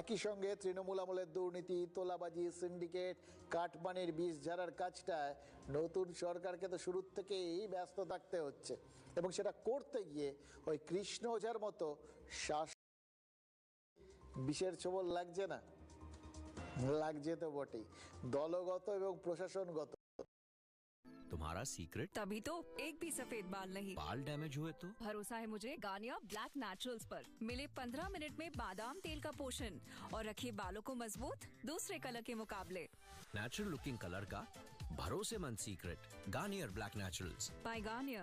একই সঙ্গে তৃণমূল আমলের দুর্নীতি, তোলাবাজি, সিন্ডিকেট, কাটমানির বিষ ঝাড়ার কাজটায় নতুন সরকারকে তো শুরুর থেকেই ব্যস্ত থাকতে হচ্ছে, এবং সেটা করতে গিয়ে ওই কৃষ্ণ ওঝার মতো বিষের ছোবল লাগছে না? লাগছে তো বটেই, দলগত এবং প্রশাসনগত। तुम्हारा सीक्रेट? तभी तो एक भी सफेद बाल नहीं। बाल डैमेज हुए तो? भरोसा है मुझे गानिया ब्लैक नेचुरल्स पर। मिले 15 मिनट में बादाम तेल का पोषण और रखे बालों को मजबूत दूसरे कलर के मुकाबले। नेचुरल लुकिंग कलर का भरोसेमंद secret, Garnier black naturals by गानिया।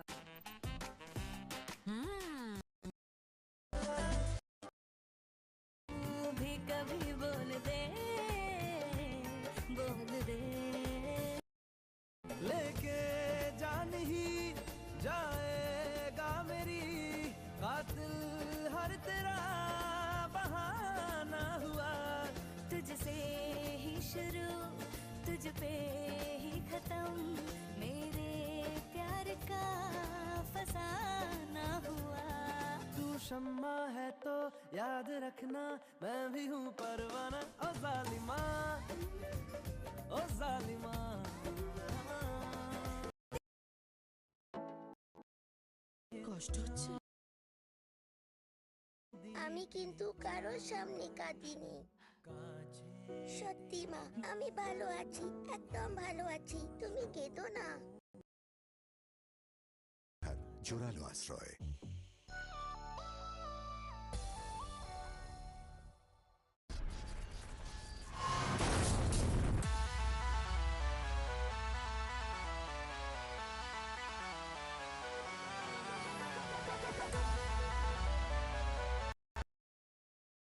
भी कभी बोल दे लेके जान ही जाएगा मेरी कातिल हर तेरा बहाना हुआ। तुझसे ही शुरू तुझ पे ही खत्म मेरे प्यार का फसाना हुआ। तू शम्मा है तो याद रखना मैं भी हूँ परवाना। ओ जालिमा, ओ जालिमा। কষ্ট হচ্ছে? আমি কিন্তু কারোর সামনে কাঁদিনি। সত্যি মা, আমি ভালো আছি, একদম ভালো আছি, তুমি কেঁদো না। জোরালো আশ্রয়।